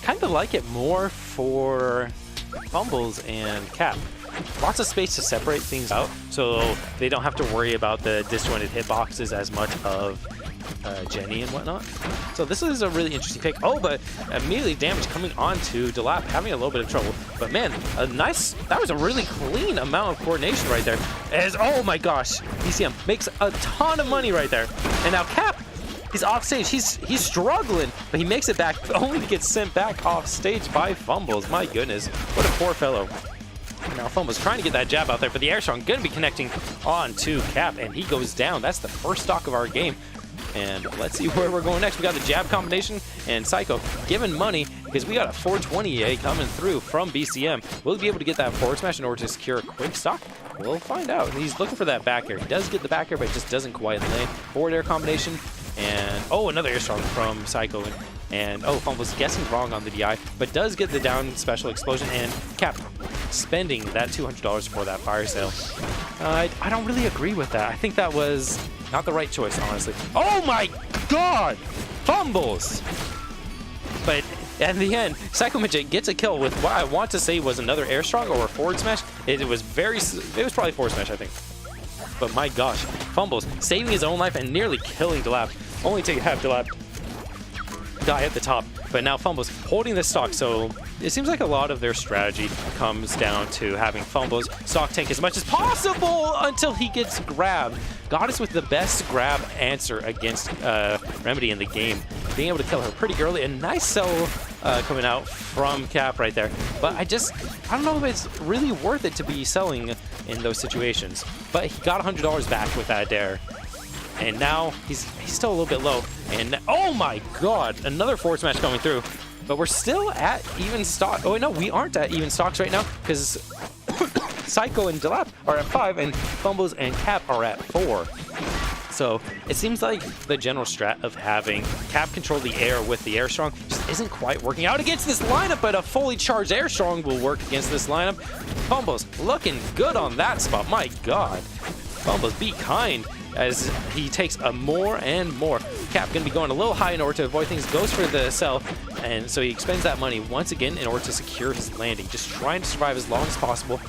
kind of like it more for Fumbles and Cap. Lots of space to separate things out, so they don't have to worry about the disjointed hitboxes as much of Jenny and whatnot. So this is a really interesting pick. Oh, but immediately damage coming on to Delap, having a little bit of trouble. But man, that was a really clean amount of coordination right there. Oh my gosh, BCM makes a ton of money right there. And now Cap, he's off stage. He's struggling, but he makes it back, only to get sent back off stage by Fumbles. My goodness, what a poor fellow. Now Fumbles trying to get that jab out there, but the air strong going to be connecting on to Cap, and he goes down. That's the first stock of our game. And let's see where we're going next. We got the jab combination and Psycho giving money because we got a 420A coming through from BCM. Will he be able to get that forward smash in order to secure a quick stock? We'll find out. He's looking for that back air. He does get the back air, but it just doesn't quite land. Forward air combination. And oh, another air strong from Psycho. And oh, Fumbles guessing wrong on the DI, but does get the down special explosion. And Cap spending that $200 for that fire sale. I don't really agree with that. I think that was not the right choice, honestly. Oh my god! Fumbles! But in the end, Psychomidget gets a kill with what I want to say was another air strong or a forward smash. It was probably forward smash, I think. But my gosh, Fumbles saving his own life and nearly killing Delap. Only to have Delap die at the top. But now Fumbles holding the stock, so it seems like a lot of their strategy comes down to having Fumbles stock tank as much as possible until he gets grabbed. Goddess with the best grab answer against Remedy in the game. Being able to kill her pretty early. A nice sell coming out from Cap right there. But I don't know if it's really worth it to be selling in those situations. But he got $100 back with that dare. And now he's still a little bit low. And oh my god, another forward smash coming through. But we're still at even stock. Oh no, we aren't at even stocks right now because Psycho and Delap are at 5 and Fumbles and Cap are at 4. So it seems like the general strat of having Cap control the air with the air strong just isn't quite working out against this lineup, but a fully charged air strong will work against this lineup. Fumbles looking good on that spot. My god. Fumbles, be kind as he takes a more and more. Cap going to be going a little high in order to avoid things, goes for the sell, and so he expends that money once again in order to secure his landing, just trying to survive as long as possible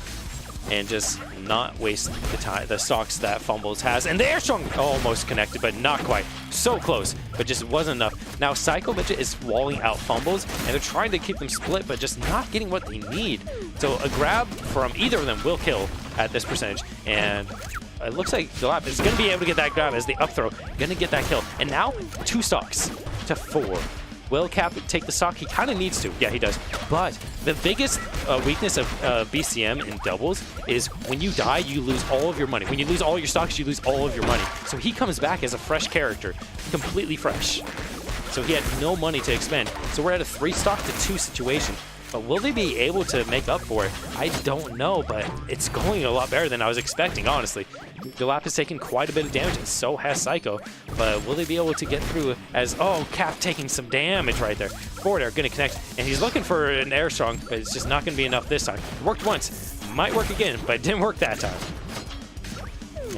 and just not waste the stocks that Fumbles has. And the air strong almost connected, but not quite. So close, but just wasn't enough. Now Psychomidget is walling out Fumbles, and they're trying to keep them split, but just not getting what they need. So a grab from either of them will kill at this percentage, and it looks like Delap is going to be able to get that grab as the up throw. Going to get that kill. And now 2 stocks to 4. Will Cap take the stock? He kind of needs to. Yeah, he does. But the biggest weakness of BCM in doubles is when you die, you lose all of your money. When you lose all your stocks, you lose all of your money. So he comes back as a fresh character, completely fresh. So he had no money to expend. So we're at a 3 stock to 2 situation. But will they be able to make up for it? I don't know, but it's going a lot better than I was expecting, honestly. Delap has taken quite a bit of damage, and so has Psycho. But will they be able to get through as, oh, Cap taking some damage right there. Forward air going to connect, and he's looking for an air strong, but it's just not going to be enough this time. It worked once, might work again, but it didn't work that time.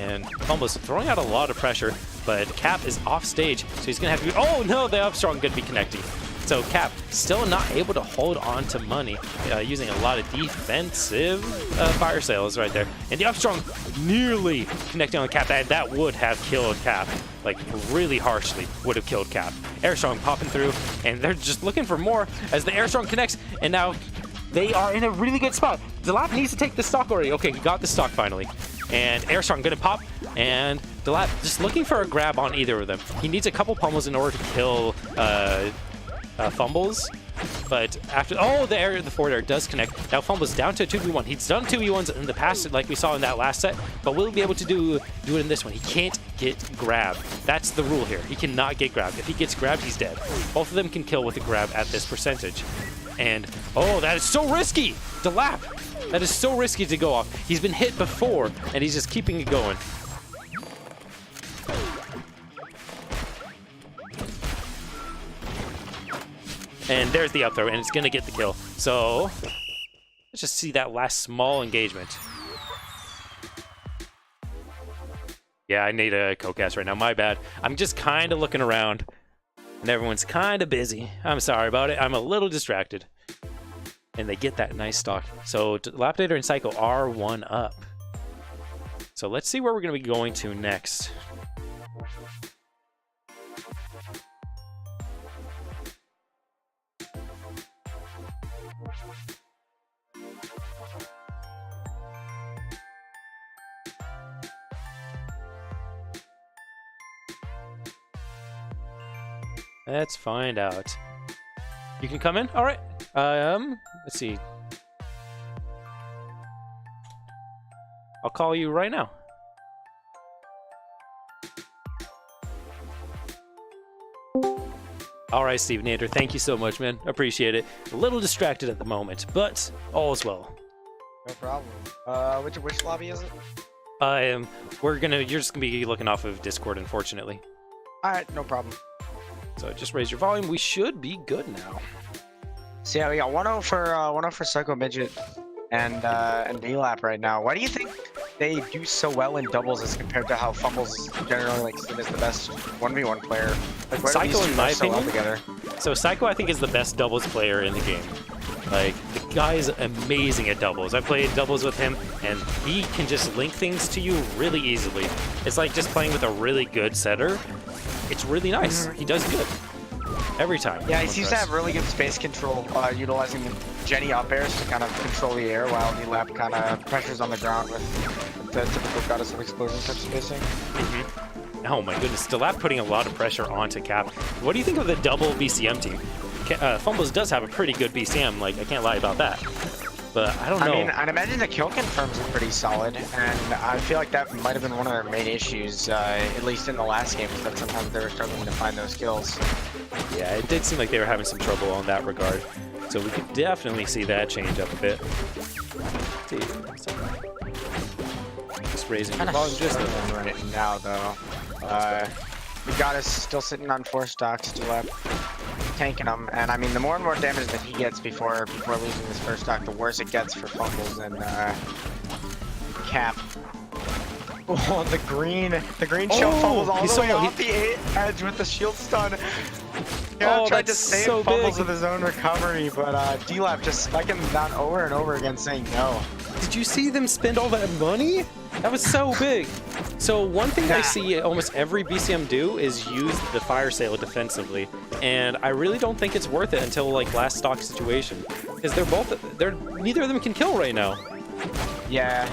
And Fumbles throwing out a lot of pressure, but Cap is off stage, so he's going to have to be, oh no, the up strong going to be connecting. So Cap still not able to hold on to money, using a lot of defensive fire sales right there. And the up strong nearly connecting on Cap. That would have killed Cap, like really harshly would have killed Cap. Air strong popping through, and they're just looking for more as the air strong connects. And now they are in a really good spot. Delap needs to take the stock already. Okay, he got the stock finally. And air strong gonna pop, and Delap just looking for a grab on either of them. He needs a couple pummels in order to kill Fumbles, but after the forward air does connect. Now Fumbles down to a 2v1. He's done 2v1s in the past, like we saw in that last set, but will he be able to do it in this one? He can't get grabbed. That's the rule here. He cannot get grabbed. If he gets grabbed, he's dead. Both of them can kill with a grab at this percentage. And oh, that is so risky. Delap, that is so risky to go off. He's been hit before, and he's just keeping it going. And there's the up throw, and it's going to get the kill. So let's just see that last small engagement. Yeah, I need a Coke gas right now. My bad. I'm just kind of looking around. and everyone's kind of busy. I'm sorry about it. I'm a little distracted. And they get that nice stock. So Delapidator and Psycho are 1 up. So let's see where we're going to be going to next. Let's find out. You can come in? All right. Let's see. I'll call you right now. All right, Stevenator. Thank you so much, man. Appreciate it. A little distracted at the moment, but all is well. No problem. Which lobby is it? You're just gonna be looking off of Discord, unfortunately. All right, no problem. So just raise your volume. We should be good now. So yeah, we got 1-0 for Psychomidget and Delap right now. Why do you think they do so well in doubles as compared to how Fumbles is generally like seen as the best 1v1 player? Like, why Psycho, in my opinion, together? So Psycho, I think, is the best doubles player in the game. Like, the guy is amazing at doubles. I played doubles with him, and he can just link things to you really easily. It's like just playing with a really good setter. It's really nice. He does good. Every time. Yeah, he seems to have really good space control, utilizing the Jenny up airs to kind of control the air, while Delap kind of pressures on the ground with the typical goddess of explosion type spacing. Oh my goodness, Delap putting a lot of pressure onto Cap. What do you think of the double BCM team? Fumbles does have a pretty good BCM, like, I can't lie about that. But I don't know. I mean, I'd imagine the kill confirms are pretty solid, and I feel like that might have been one of their main issues, at least in the last game, is that sometimes they were struggling to find those kills. Yeah, it did seem like they were having some trouble on that regard. So we could definitely see that change up a bit. Just raising the volume just a little right now, though. The goddess still sitting on 4 stocks, Delap tanking him, and I mean, the more and more damage that he gets before losing his first stock, the worse it gets for Fumbles and Cap. Oh, the green shield Fumbles all the way off the edge with the shield stun. Yeah, tried to save so Fumbles big with his own recovery, but Delap just spiking him down over and over again, saying no. Did you see them spend all that money? That was so big. So one thing I see almost every BCM do is use the fire sale defensively, and I really don't think it's worth it until like last stock situation, because neither of them can kill right now. Yeah.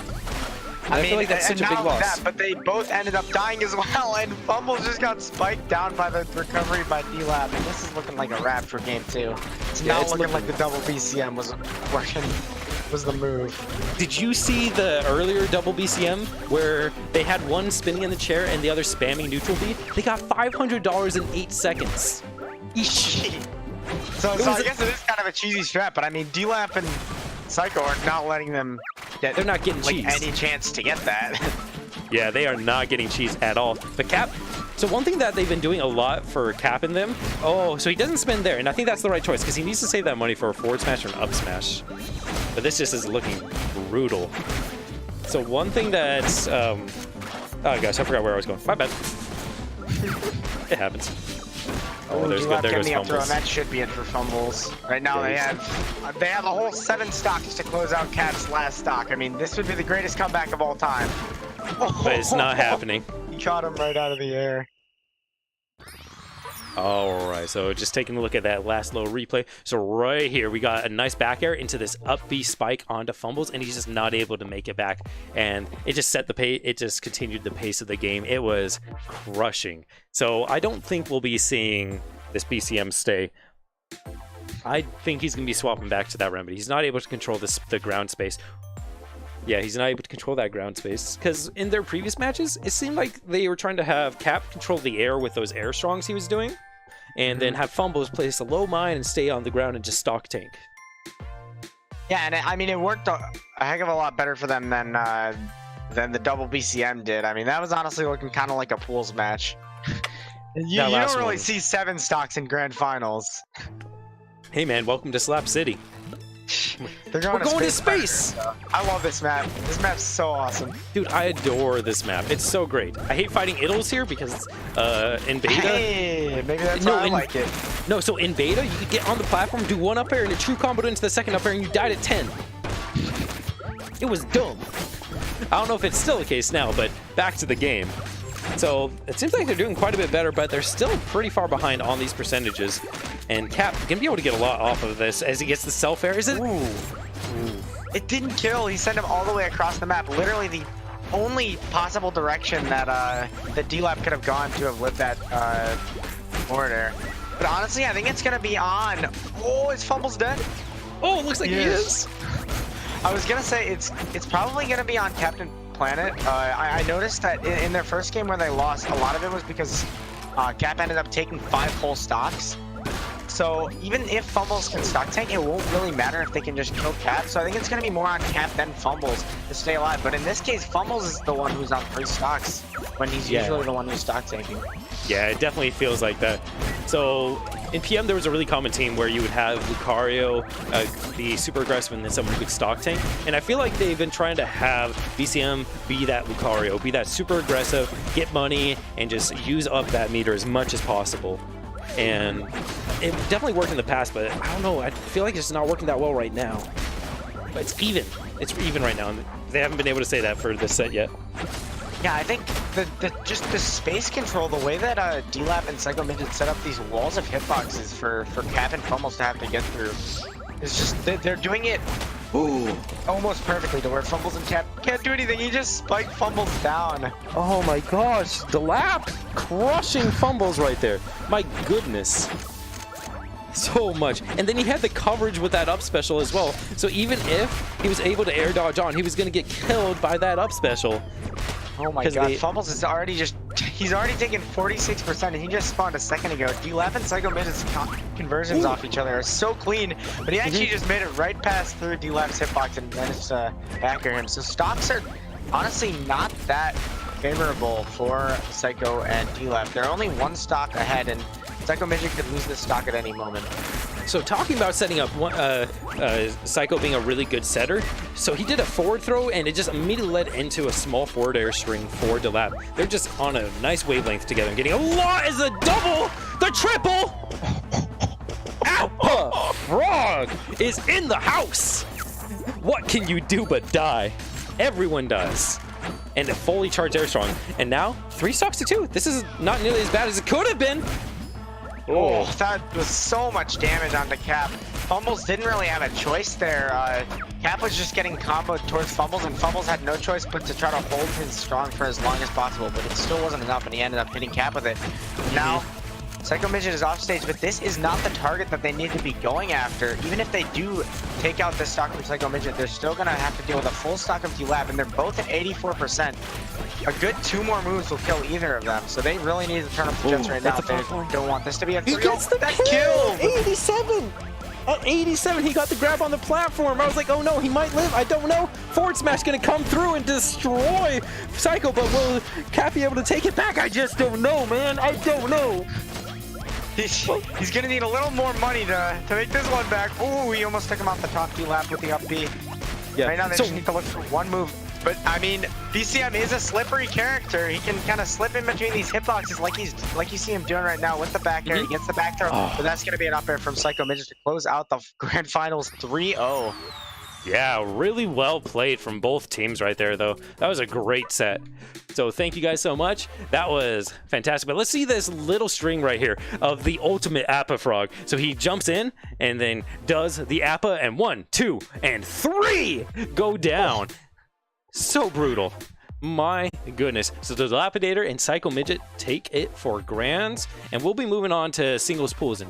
I feel like that's such a big loss. But they both ended up dying as well, and Fumbles just got spiked down by the recovery by Delap, and this is looking like a wrap for game 2. It's not looking like the double BCM was working. Was the move. Did you see the earlier double BCM where they had one spinning in the chair and the other spamming neutral B? They got $500 in 8 seconds. So I guess it is kind of a cheesy strat, but I mean, Delap and Psycho are not letting them get. They're not getting cheese. Any chance to get that. Yeah, they are not getting cheese at all. But Cap. So one thing that they've been doing a lot for Cap and them. Oh, so he doesn't spend there, and I think that's the right choice because he needs to save that money for a forward smash or an up smash. But this just is looking brutal. So one thing that's oh gosh, I forgot where I was going. My bad. It happens. Oh, there's good. There goes Fumbles. And that should be it for Fumbles. Right now they have a whole 7 stocks to close out Cap's last stock. I mean, this would be the greatest comeback of all time. But it's not happening. He caught him right out of the air. All right, so just taking a look at that last little replay. So right here, we got a nice back air into this up B spike onto Fumbles, and he's just not able to make it back. And it just set the pace. It just continued the pace of the game. It was crushing. So I don't think we'll be seeing this BCM stay. I think he's going to be swapping back to that remedy. He's not able to control the ground space. Yeah, he's not able to control that ground space, because in their previous matches, it seemed like they were trying to have Cap control the air with those air strongs he was doing, and then have Fumbles place a low mine and stay on the ground and just stock tank. Yeah, and I mean, it worked a heck of a lot better for them than the double BCM did. I mean, that was honestly looking kind of like a pools match. You don't really see 7 stocks in grand finals. Hey man, welcome to Slap City. They're We're going to space. I love this map. This map's so awesome. Dude, I adore this map. It's so great. I hate fighting idols here because in beta... Hey, maybe that's why I like it. No, so in beta, you could get on the platform, do one up air, and a true combo into the second up air, and you died at 10. It was dumb. I don't know if it's still the case now, but back to the game. So it seems like they're doing quite a bit better, but they're still pretty far behind on these percentages. And Cap gonna be able to get a lot off of this as he gets the self-air. Is it? Ooh. It didn't kill. He sent him all the way across the map. Literally the only possible direction that that D-Lap could have gone to have lived that order. But honestly, I think it's gonna be on. Oh, is Fumbles dead? Oh, it looks like he is. I was gonna say it's probably gonna be on Captain Planet. I noticed that in their first game where they lost, a lot of it was because Cap ended up taking 5 whole stocks. So even if Fumbles can stock tank, it won't really matter if they can just kill Cap. So I think it's going to be more on Cap than Fumbles to stay alive. But in this case, Fumbles is the one who's on 3 stocks when he's usually the one who's stock tanking. Yeah, it definitely feels like that. So in PM, there was a really common team where you would have Lucario be super aggressive and then someone who could stock tank. And I feel like they've been trying to have BCM be that Lucario, be that super aggressive, get money, and just use up that meter as much as possible. And it definitely worked in the past, but I don't know. I feel like it's not working that well right now. But it's even. It's even right now. And they haven't been able to say that for this set yet. Yeah, I think just the space control, the way that D-Lap and Psychomidget set up these walls of hitboxes for Cap and Fumbles to have to get through, is just they're doing it almost perfectly to where Fumbles and Cap can't do anything. He just spiked Fumbles down. Oh my gosh, Delap crushing Fumbles right there. My goodness. So much. And then he had the coverage with that up special as well. So even if he was able to air dodge on, he was going to get killed by that up special. Oh my god, Fumbles is already he's already taken 46% and he just spawned a second ago. D-Lap and Psychomidget's conversions off each other are so clean, but he actually just made it right past through D-Lap's hitbox and managed to backer him. So stocks are honestly not that favorable for Psycho and D-Lap. They're only 1 stock ahead and Psychomidget could lose this stock at any moment. So talking about setting up Psycho being a really good setter, so he did a forward throw and it just immediately led into a small forward air string for Delap. They're just on a nice wavelength together and getting a lot as a double, the triple. Alpha Frog is in the house. What can you do but die? Everyone does. And a fully charged air strong. And now 3 stocks to 2. This is not nearly as bad as it could have been. Oh, that was so much damage on the Cap. Fumbles didn't really have a choice there. Cap was just getting comboed towards Fumbles, and Fumbles had no choice but to try to hold his strong for as long as possible, but it still wasn't enough, and he ended up hitting Cap with it. Now, Psychomidget is off stage, but this is not the target that they need to be going after. Even if they do take out this stock from Psychomidget, they're still going to have to deal with a full stock of D-Lab, and they're both at 84%. A good 2 more moves will kill either of them, so they really need to turn up the jets right now. They don't want this to be a 3-0. He gets the kill! 87! At 87, he got the grab on the platform. I was like, oh no, he might live. I don't know. Forward smash gonna come through and destroy Psycho, but will Cap be able to take it back? I just don't know, man. I don't know. He's gonna need a little more money to make this one back. Oh, he almost took him off the top D-Lap with the up B. Yeah. Right now they just need to look for 1 move. But I mean, BCM is a slippery character. He can kind of slip in between these hitboxes like you see him doing right now with the back air. He gets the back throw, but that's gonna be an up air from Psychomidget to close out the grand finals 3-0. Yeah, really well played from both teams right there, though. That was a great set. So thank you guys so much. That was fantastic. But let's see this little string right here of the ultimate Appa Frog. So he jumps in and then does the Appa, and 1, 2, and 3 go down. So brutal. My goodness. So the Delapidator and Psychomidget take it for grands, and we'll be moving on to singles pools.